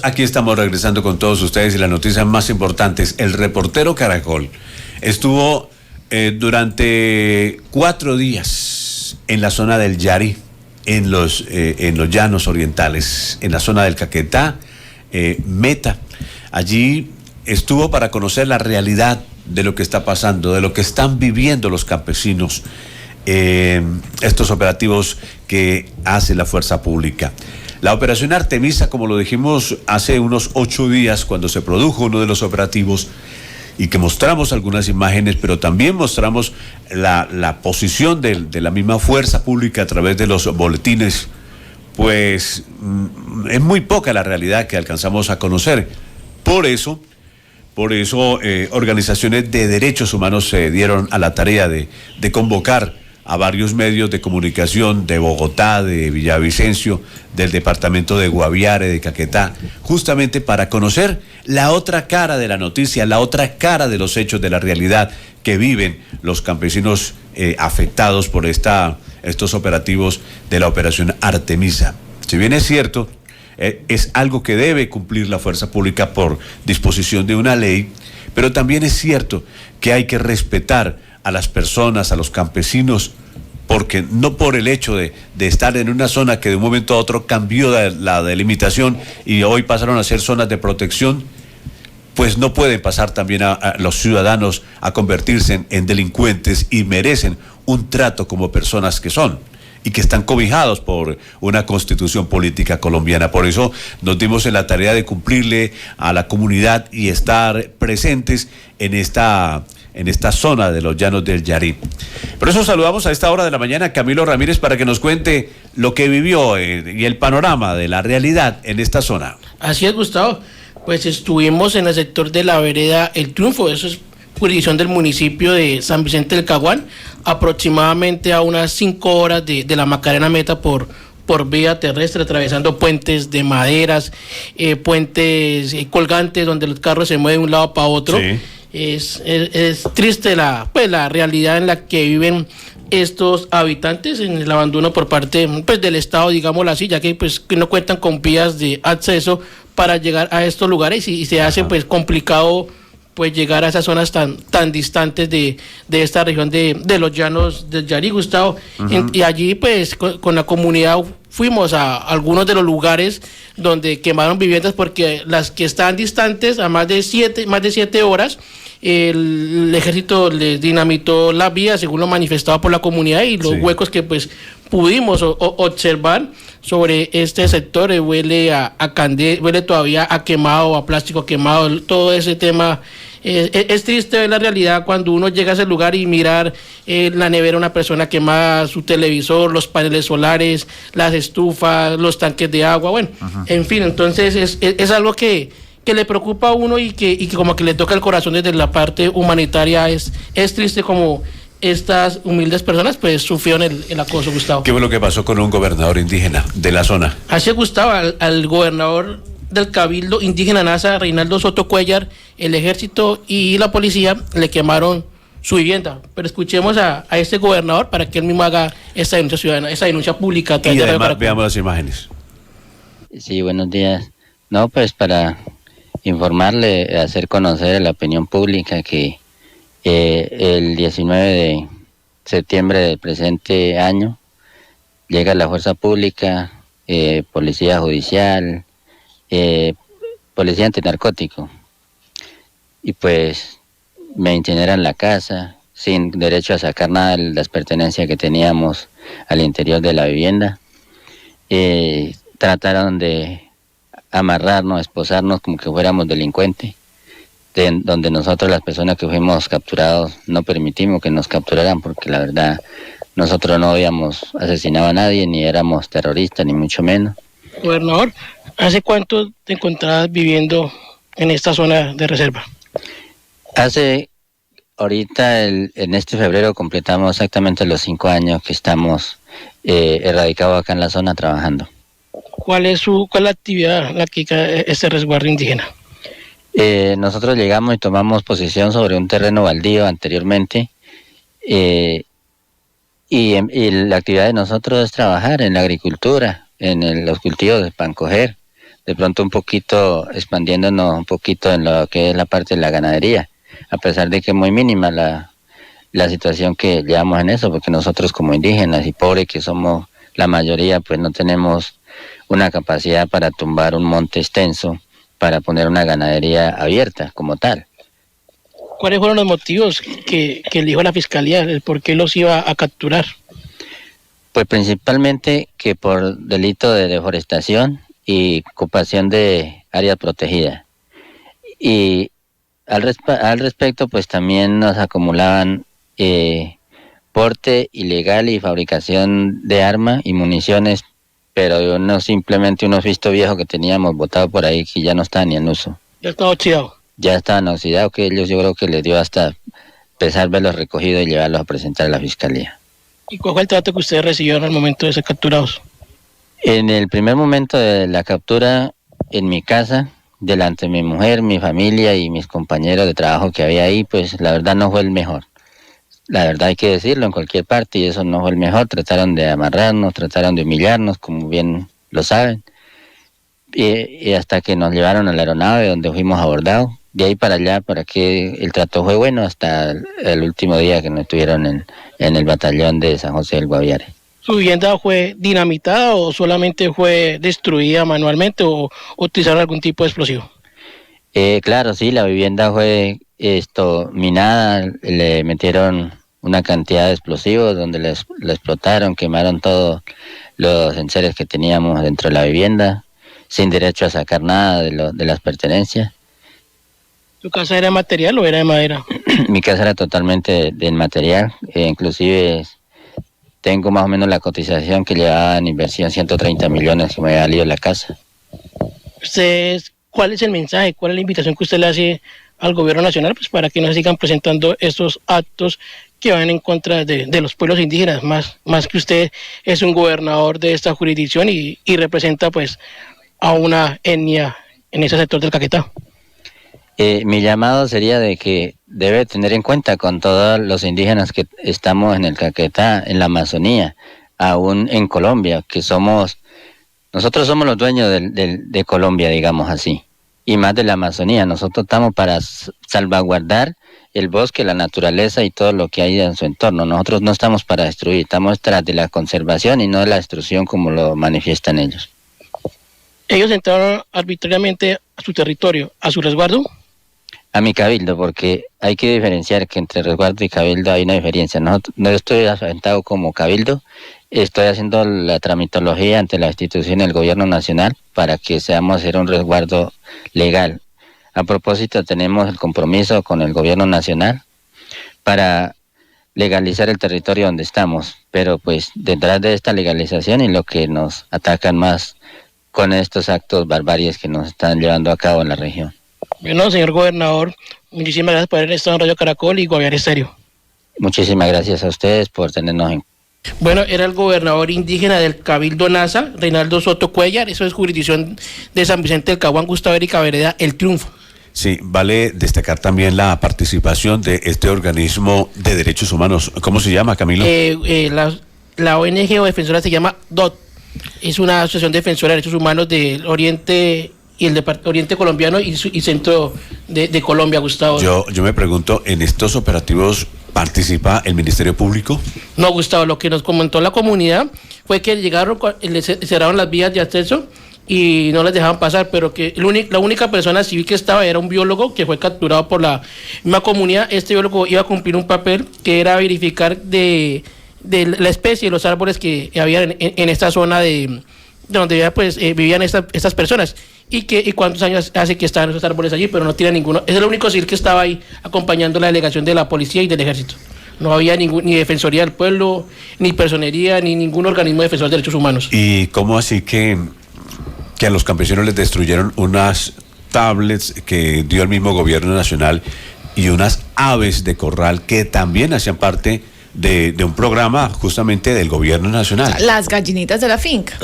Aquí estamos regresando con todos ustedes y las noticias más importantes. El reportero Caracol estuvo durante 4 días en la zona del Yari, en los llanos orientales, en la zona del Caquetá, Meta. Allí estuvo para conocer la realidad de lo que está pasando, de lo que están viviendo los campesinos, estos operativos que hace la fuerza pública. La operación Artemisa, como lo dijimos hace unos 8 días, cuando se produjo uno de los operativos, y que mostramos algunas imágenes, pero también mostramos la posición de la misma fuerza pública a través de los boletines, pues es muy poca la realidad que alcanzamos a conocer. Por eso, organizaciones de derechos humanos se dieron a la tarea de convocar a varios medios de comunicación de Bogotá, de Villavicencio, del departamento de Guaviare, de Caquetá, justamente para conocer la otra cara de la noticia, la otra cara de los hechos, de la realidad que viven los campesinos afectados por estos operativos de la operación Artemisa. Si bien es cierto, es algo que debe cumplir la fuerza pública por disposición de una ley, pero también es cierto que hay que respetar a las personas, a los campesinos, porque no por el hecho de estar en una zona que de un momento a otro cambió la delimitación y hoy pasaron a ser zonas de protección, pues no pueden pasar también a los ciudadanos a convertirse en delincuentes, y merecen un trato como personas que son y que están cobijados por una constitución política colombiana. Por eso nos dimos en la tarea de cumplirle a la comunidad y estar presentes en esta zona de los llanos del Yari. Por eso saludamos a esta hora de la mañana a Camilo Ramírez para que nos cuente lo que vivió y el panorama de la realidad en esta zona. Así es, Gustavo. Pues estuvimos en el sector de la vereda El Triunfo, eso es jurisdicción del municipio de San Vicente del Caguán, aproximadamente a unas 5 horas de la Macarena Meta por vía terrestre, atravesando puentes de maderas, puentes colgantes donde los carros se mueven de un lado para otro. Sí. Es triste la realidad en la que viven estos habitantes, en el abandono por parte del Estado, digámoslo así, ya que que no cuentan con vías de acceso para llegar a estos lugares y se hace complicado llegar a esas zonas tan distantes de esta región de los llanos del Yari, Gustavo. Uh-huh. Y allí con la comunidad fuimos a algunos de los lugares donde quemaron viviendas, porque las que están distantes a más de 7 horas, el ejército les dinamitó la vía, según lo manifestado por la comunidad, y los huecos que pudimos observar sobre este sector, huele a candela, huele todavía a quemado, a plástico quemado, todo ese tema. Es triste ver la realidad cuando uno llega a ese lugar y mirar la nevera, una persona quemada, su televisor, los paneles solares, las estufas, los tanques de agua, bueno, uh-huh. En fin, entonces es algo que le preocupa a uno y que como que le toca el corazón desde la parte humanitaria. Es triste como estas humildes personas sufrieron el acoso, Gustavo. ¿Qué fue lo que pasó con un gobernador indígena de la zona? Así, Gustavo, al gobernador del Cabildo Indígena NASA, Reinaldo Soto Cuellar, el ejército y la policía le quemaron su vivienda. Pero escuchemos a este gobernador para que él mismo haga esta denuncia ciudadana, esta denuncia pública. Y además veamos las imágenes. Sí, buenos días. No, para informarle, hacer conocer a la opinión pública que el 19 de septiembre del presente año llega la fuerza pública, policía judicial, policía antinarcótico, y me incineran la casa sin derecho a sacar nada de las pertenencias que teníamos al interior de la vivienda. Trataron de amarrarnos, esposarnos como que fuéramos delincuentes, donde nosotros, las personas que fuimos capturados, no permitimos que nos capturaran, porque la verdad nosotros no habíamos asesinado a nadie, ni éramos terroristas, ni mucho menos. Gobernador, ¿hace cuánto te encontrabas viviendo en esta zona de reserva? Ahorita en este febrero completamos exactamente los 5 años que estamos erradicados acá en la zona trabajando. ¿Cuál es la actividad en la que este resguardo indígena? Nosotros llegamos y tomamos posesión sobre un terreno baldío anteriormente, y la actividad de nosotros es trabajar en la agricultura, en los cultivos de pancoger, de pronto un poquito expandiéndonos un poquito en lo que es la parte de la ganadería, a pesar de que es muy mínima la situación que llevamos en eso, porque nosotros como indígenas y pobres que somos la mayoría, pues no tenemos una capacidad para tumbar un monte extenso, para poner una ganadería abierta como tal. ¿Cuáles fueron los motivos que eligió la fiscalía, el por qué los iba a capturar? Pues principalmente que por delito de deforestación y ocupación de áreas protegidas. Y al respecto, pues también nos acumulaban porte ilegal y fabricación de armas y municiones, pero no simplemente unos vistos viejos que teníamos botados por ahí que ya no estaban ni en uso. Ya estaba oxidado. Ya estaban oxidados, que ellos yo creo que les dio hasta pesar verlos recogidos y llevarlos a presentar a la fiscalía. ¿Y cuál fue el trato que ustedes recibieron al momento de ser capturados? En el primer momento de la captura, en mi casa, delante de mi mujer, mi familia y mis compañeros de trabajo que había ahí, pues la verdad no fue el mejor. La verdad hay que decirlo en cualquier parte, y eso no fue el mejor. Trataron de amarrarnos, trataron de humillarnos, como bien lo saben. Y hasta que nos llevaron a la aeronave donde fuimos abordados. De ahí para allá, para que el trato fue bueno hasta el último día que nos estuvieron en el batallón de San José del Guaviare. ¿Su vivienda fue dinamitada o solamente fue destruida manualmente o utilizaron algún tipo de explosivo? Claro, sí, la vivienda fue minada, le metieron una cantidad de explosivos donde le explotaron, quemaron todos los enseres que teníamos dentro de la vivienda, sin derecho a sacar nada de las pertenencias. ¿Tu casa era de material o era de madera? Mi casa era totalmente de material, inclusive tengo más o menos la cotización que llevaba en inversión 130 millones que me había salido la casa. Ustedes, ¿cuál es el mensaje, cuál es la invitación que usted le hace al gobierno nacional pues para que no se sigan presentando estos actos que van en contra de los pueblos indígenas, más que usted es un gobernador de esta jurisdicción y representa pues a una etnia en ese sector del Caquetá? Mi llamado sería de que debe tener en cuenta con todos los indígenas que estamos en el Caquetá, en la Amazonía, aún en Colombia, que nosotros somos los dueños de Colombia, digamos así, y más de la Amazonía. Nosotros estamos para salvaguardar el bosque, la naturaleza y todo lo que hay en su entorno. Nosotros no estamos para destruir, estamos tras de la conservación y no de la destrucción como lo manifiestan ellos. ¿Ellos entraron arbitrariamente a su territorio, a su resguardo? A mi cabildo, porque hay que diferenciar que entre resguardo y cabildo hay una diferencia. No estoy asentado como cabildo, estoy haciendo la tramitología ante la institución del gobierno nacional para que seamos hacer un resguardo legal. A propósito, tenemos el compromiso con el gobierno nacional para legalizar el territorio donde estamos, pero pues detrás de esta legalización y lo que nos atacan más con estos actos barbarios que nos están llevando a cabo en la región. Bueno, señor gobernador, muchísimas gracias por haber estado en Radio Caracol y Guaviare Estéreo. Muchísimas gracias a ustedes por tenernos en. Bueno, era el gobernador indígena del Cabildo Nasa, Reinaldo Soto Cuellar, eso es jurisdicción de San Vicente del Caguán, Gustavo Erika Vereda, El Triunfo. Sí, vale destacar también la participación de este organismo de derechos humanos. ¿Cómo se llama, Camilo? La ONG o defensora se llama DOT. Es una asociación defensora de derechos humanos del Oriente y el Oriente colombiano y centro de Colombia, Gustavo. Yo me pregunto, ¿en estos operativos participa el Ministerio Público? No, Gustavo, lo que nos comentó la comunidad fue que llegaron, les cerraron las vías de acceso y no les dejaban pasar, pero que la única persona civil que estaba era un biólogo que fue capturado por la misma comunidad. Este biólogo iba a cumplir un papel que era verificar de la especie de los árboles que había en esta zona de donde pues vivían estas personas y cuántos años hace que estaban esos árboles allí, pero no tiene ninguno. Es el único civil que estaba ahí acompañando la delegación de la policía y del ejército. No había ni Defensoría del Pueblo, ni Personería, ni ningún organismo defensor de derechos humanos. ¿Y cómo así que a los campesinos les destruyeron unas tablets que dio el mismo gobierno nacional y unas aves de corral que también hacían parte de un programa justamente del gobierno nacional? Las gallinitas de la finca.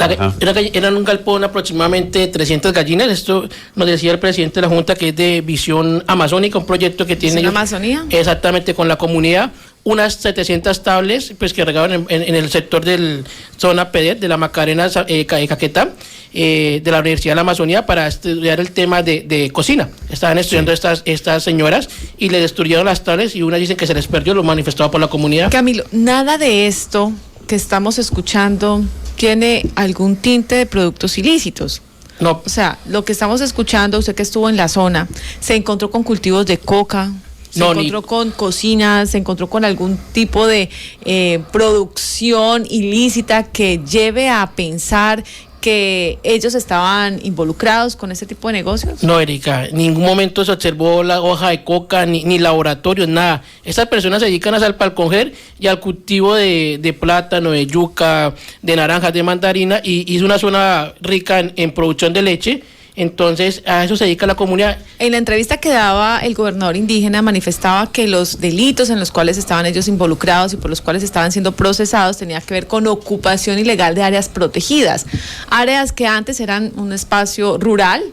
Eran un galpón aproximadamente 300 gallinas. Esto nos decía el presidente de la Junta, que es de Visión Amazónica, un proyecto que tiene ellos, Amazonía. exactamente con la comunidad unas 700 tablas pues que regaban en el sector del zona PEDET de la Macarena Caquetá, de la Universidad de la Amazonía, para estudiar el tema de cocina. Estaban estudiando estas señoras y le destruyeron las tablas, y unas dicen que se les perdió, lo manifestado por la comunidad. Camilo, nada de esto que estamos escuchando tiene algún tinte de productos ilícitos. No. O sea, lo que estamos escuchando, usted que estuvo en la zona, se encontró con cultivos de coca, se encontró con cocinas, se encontró con algún tipo de producción ilícita que lleve a pensar que ellos estaban involucrados con ese tipo de negocios. No, Erika, en ningún momento se observó la hoja de coca, ni laboratorios, nada. Estas personas se dedican al palconger y al cultivo de plátano, de yuca, de naranjas, de mandarina, y es una zona rica en producción de leche. Entonces, a eso se dedica la comunidad. En la entrevista que daba el gobernador indígena, manifestaba que los delitos en los cuales estaban ellos involucrados y por los cuales estaban siendo procesados tenía que ver con ocupación ilegal de áreas protegidas, áreas que antes eran un espacio rural,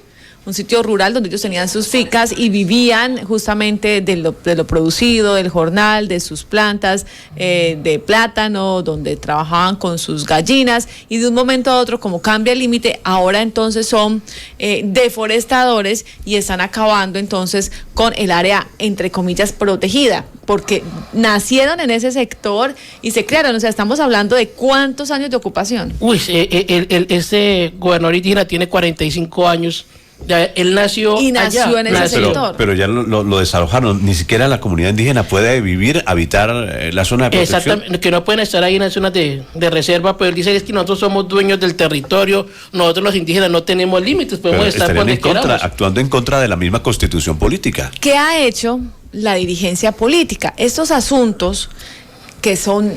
un sitio rural donde ellos tenían sus fincas y vivían justamente de lo producido, del jornal, de sus plantas de plátano, donde trabajaban con sus gallinas, y de un momento a otro, como cambia el límite, ahora entonces son deforestadores y están acabando entonces con el área, entre comillas, protegida, porque nacieron en ese sector y se crearon. O sea, estamos hablando de ¿cuántos años de ocupación? Uy, este gobernador indígena tiene 45 años. Ya, él nació y nació allá, en ese sector. Pero ya lo desalojaron. Ni siquiera la comunidad indígena puede habitar la zona de protección. Exactamente, que no pueden estar ahí en las zonas de reserva, pero él dice es que nosotros somos dueños del territorio, nosotros los indígenas no tenemos límites, podemos estar donde queramos. Actuando en contra de la misma constitución política. ¿Qué ha hecho la dirigencia política? Estos asuntos que son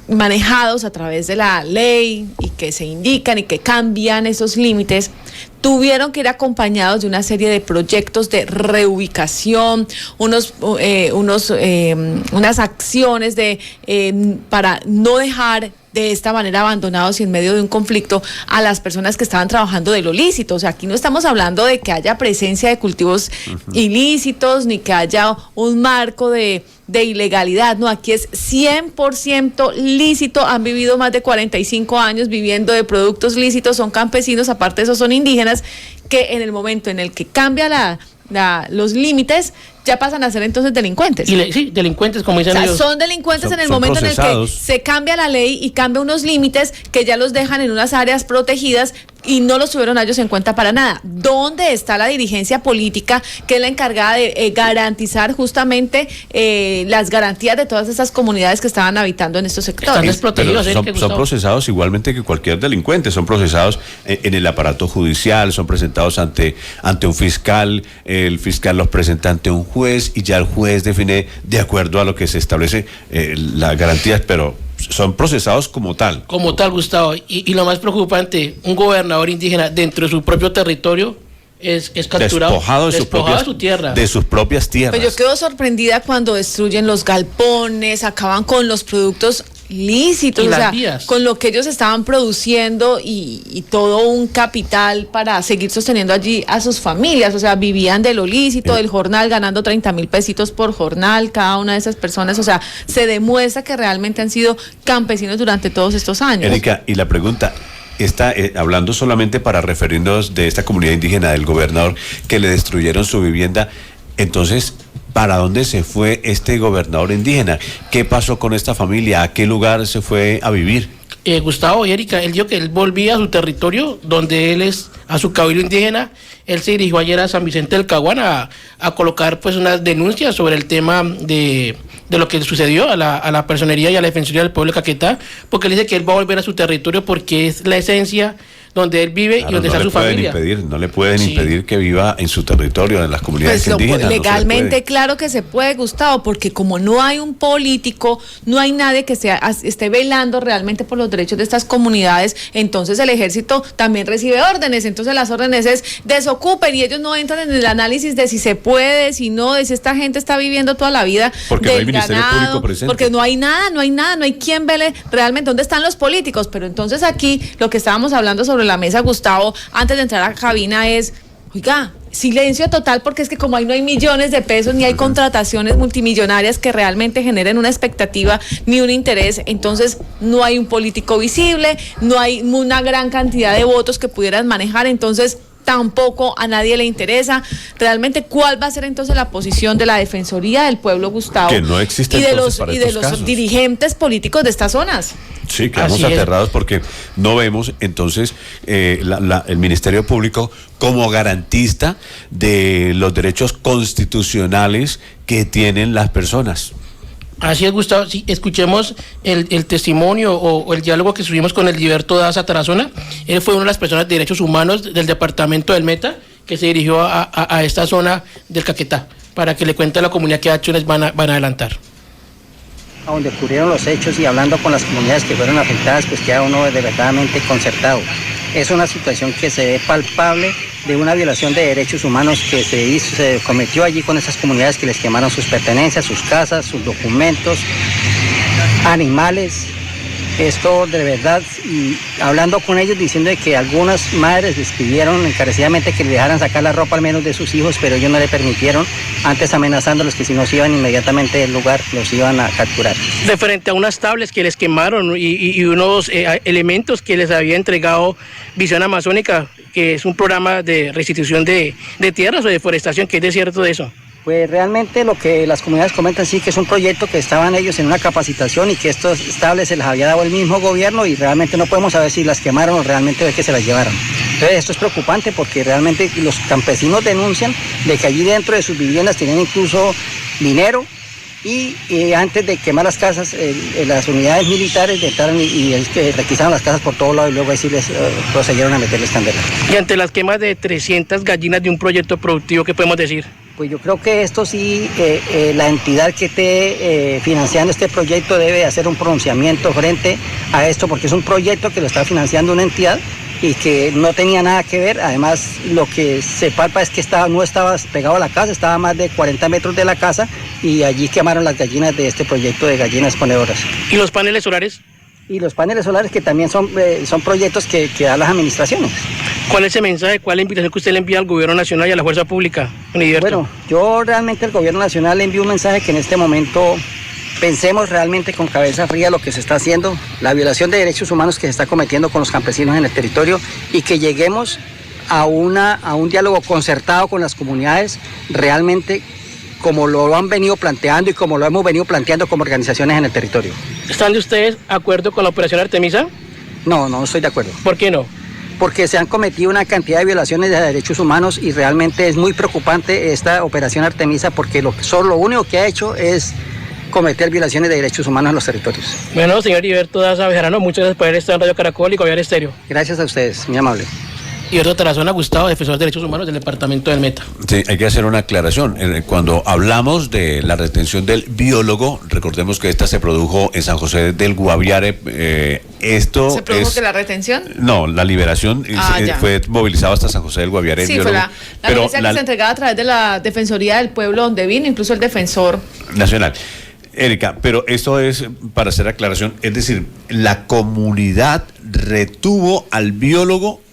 manejados a través de la ley y que se indican y que cambian esos límites, tuvieron que ir acompañados de una serie de proyectos de reubicación, unas acciones para no dejar de esta manera abandonados y en medio de un conflicto a las personas que estaban trabajando de lo lícito. O sea, aquí no estamos hablando de que haya presencia de cultivos ilícitos, ni que haya un marco de ilegalidad, no, aquí es 100% lícito, han vivido más de 45 años viviendo de productos lícitos, son campesinos, aparte de eso son indígenas, que en el momento en el que cambia los límites, ya pasan a ser entonces delincuentes. Sí, delincuentes, como dicen ellos. Son delincuentes en el momento en el que se cambia la ley y cambia unos límites que ya los dejan en unas áreas protegidas y no los tuvieron ellos en cuenta para nada. ¿Dónde está la dirigencia política que es la encargada de garantizar justamente las garantías de todas esas comunidades que estaban habitando en estos sectores? Están desprotegidos. Son procesados igualmente que cualquier delincuente, son procesados en el aparato judicial, son presentados ante un fiscal, el fiscal los presenta ante un juez y ya el juez define de acuerdo a lo que se establece las garantías, pero son procesados como tal. Como tal, Gustavo. Y lo más preocupante, un gobernador indígena dentro de su propio territorio es capturado, despojado de su tierra. De sus propias tierras. Pues yo quedo sorprendida cuando destruyen los galpones, acaban con los productos lícitos, o sea, vías, con lo que ellos estaban produciendo y todo un capital para seguir sosteniendo allí a sus familias. O sea, vivían de lo lícito, del jornal, ganando 30,000 pesitos por jornal cada una de esas personas. O sea, se demuestra que realmente han sido campesinos durante todos estos años. Erika, y la pregunta está hablando solamente para referirnos de esta comunidad indígena del gobernador que le destruyeron su vivienda. Entonces, ¿para dónde se fue este gobernador indígena? ¿Qué pasó con esta familia? ¿A qué lugar se fue a vivir? Gustavo y Erika, él dijo que él volvía a su territorio, donde él es, a su cabildo indígena. Él se dirigió ayer a San Vicente del Caguán a colocar pues unas denuncias sobre el tema de lo que sucedió a la personería y a la Defensoría del Pueblo de Caquetá, porque él dice que él va a volver a su territorio porque es la esencia donde él vive, claro, y donde está su familia. No le pueden impedir que viva en su territorio, en las comunidades indígenas. Legalmente, claro que se puede, Gustavo, porque como no hay un político, no hay nadie que esté velando realmente por los derechos de estas comunidades, entonces el ejército también recibe órdenes, entonces las órdenes es desocupen y ellos no entran en el análisis de si se puede, si no, de si esta gente está viviendo toda la vida porque del no hay Ministerio Público presente. Porque no hay nada, no hay quien vele realmente dónde están los políticos. Pero entonces aquí lo que estábamos hablando sobre la mesa, Gustavo, antes de entrar a cabina es, Oiga, silencio total, porque es que como ahí no hay millones de pesos, ni hay contrataciones multimillonarias que realmente generen una expectativa ni un interés, entonces no hay un político visible, no hay una gran cantidad de votos que pudieran manejar, entonces tampoco a nadie le interesa. Realmente, ¿cuál va a ser entonces la posición de la Defensoría del Pueblo, Gustavo? Que no existe y de entonces los, para y de estos los casos. dirigentes políticos de estas zonas. Sí, quedamos Así es. aterrados porque no vemos entonces el Ministerio Público como garantista de los derechos constitucionales que tienen las personas. Así es, Gustavo. Sí, escuchemos el testimonio o el diálogo que subimos con el Gilberto Daza Tarazona. Él fue una de las personas de derechos humanos del departamento del Meta que se dirigió a esta zona del Caquetá para que le cuente a la comunidad qué acciones van a adelantar. A donde ocurrieron los hechos y hablando con las comunidades que fueron afectadas, pues queda uno de verdaderamente concertado. Es una situación que se ve palpable de una violación de derechos humanos que se cometió allí con esas comunidades que les quemaron sus pertenencias, sus casas, sus documentos, animales. Esto de verdad, y hablando con ellos diciendo de que algunas madres les pidieron encarecidamente que le dejaran sacar la ropa al menos de sus hijos, pero ellos no le permitieron, antes amenazándolos que si no se iban inmediatamente del lugar los iban a capturar. Referente a unas tablets que les quemaron y unos elementos que les había entregado Visión Amazónica, que es un programa de restitución de tierras o deforestación, ¿qué es de cierto de eso? Pues realmente lo que las comunidades comentan sí que es un proyecto que estaban ellos en una capacitación y que estos tablets se les había dado el mismo gobierno y realmente no podemos saber si las quemaron o realmente es que se las llevaron. Entonces esto es preocupante porque realmente los campesinos denuncian de que allí dentro de sus viviendas tenían incluso dinero y antes de quemar las casas, las unidades militares entraron y requisaron las casas por todos lados y luego así les procedieron a meterles candela. Y ante las quemas de 300 gallinas de un proyecto productivo, ¿qué podemos decir? Pues yo creo que esto sí, la entidad que esté financiando este proyecto debe hacer un pronunciamiento frente a esto, porque es un proyecto que lo está financiando una entidad y que no tenía nada que ver. Además, lo que se palpa es que no estaba pegado a la casa, estaba a más de 40 metros de la casa y allí quemaron las gallinas de este proyecto de gallinas ponedoras. ¿Y los paneles solares? Y los paneles solares que también son proyectos que dan las administraciones. ¿Cuál es ese mensaje, cuál es la invitación que usted le envía al gobierno nacional y a la fuerza pública? Bueno, yo realmente al gobierno nacional le envío un mensaje que en este momento pensemos realmente con cabeza fría lo que se está haciendo, la violación de derechos humanos que se está cometiendo con los campesinos en el territorio y que lleguemos a un diálogo concertado con las comunidades realmente como lo han venido planteando y como lo hemos venido planteando como organizaciones en el territorio. ¿Están de ustedes de acuerdo con la operación Artemisa? No estoy de acuerdo. ¿Por qué no? Porque se han cometido una cantidad de violaciones de derechos humanos y realmente es muy preocupante esta operación Artemisa porque lo único que ha hecho es cometer violaciones de derechos humanos en los territorios. Bueno, señor Gilberto Daza Bejarano, muchas gracias por haber estado en Radio Caracol y Gobiar Estéreo. Gracias a ustedes, muy amable. Gilberto Tarazona Gustavo, defensor de derechos humanos del departamento del Meta. Sí, hay que hacer una aclaración. Cuando hablamos de la retención del biólogo, recordemos que esta se produjo en San José del Guaviare. ¿Se produjo que la retención? No, la liberación fue movilizado hasta San José del Guaviare. Sí, fue la milicia que se entregaba a través de la Defensoría del Pueblo, donde vino incluso el defensor nacional. Erika, pero esto es para hacer aclaración, es decir, la comunidad retuvo al biólogo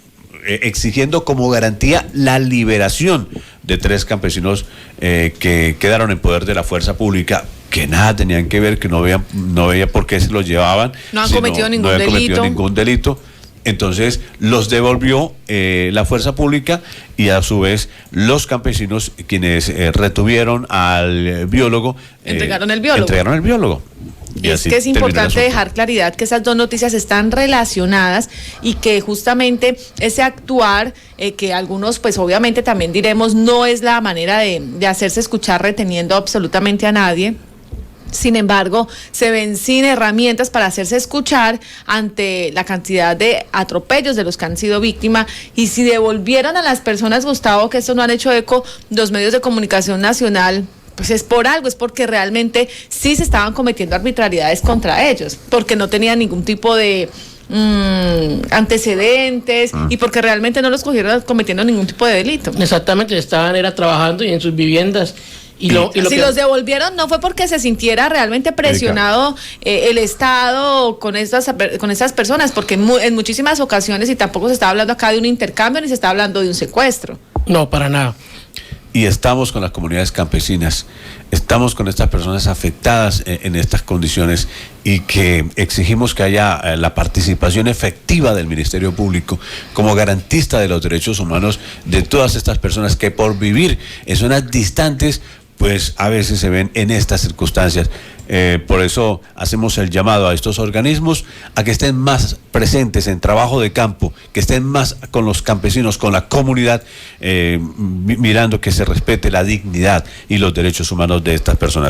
exigiendo como garantía la liberación de 3 campesinos que quedaron en poder de la fuerza pública, que nada tenían que ver, que no veía por qué se los llevaban. No han cometido ningún delito. Entonces los devolvió la fuerza pública y a su vez los campesinos quienes retuvieron al biólogo entregaron el biólogo. Y es que es importante dejar claridad que esas dos noticias están relacionadas y que justamente ese actuar que algunos pues obviamente también diremos no es la manera de hacerse escuchar reteniendo absolutamente a nadie. Sin embargo, se ven sin herramientas para hacerse escuchar ante la cantidad de atropellos de los que han sido víctimas. Y si devolvieron a las personas, Gustavo, que esto no han hecho eco los medios de comunicación nacional, pues es por algo, es porque realmente sí se estaban cometiendo arbitrariedades contra ellos, porque no tenían ningún tipo de antecedentes y porque realmente no los cogieron cometiendo ningún tipo de delito. Exactamente, estaban trabajando y en sus viviendas. Si los devolvieron no fue porque se sintiera realmente presionado el Estado con estas personas, porque en muchísimas ocasiones, y tampoco se está hablando acá de un intercambio ni se está hablando de un secuestro. No, para nada. Y estamos con las comunidades campesinas, estamos con estas personas afectadas en estas condiciones y que exigimos que haya la participación efectiva del Ministerio Público como garantista de los derechos humanos de todas estas personas que por vivir en zonas distantes, pues a veces se ven en estas circunstancias. Por eso hacemos el llamado a estos organismos a que estén más presentes en trabajo de campo, que estén más con los campesinos, con la comunidad, mirando que se respete la dignidad y los derechos humanos de estas personas.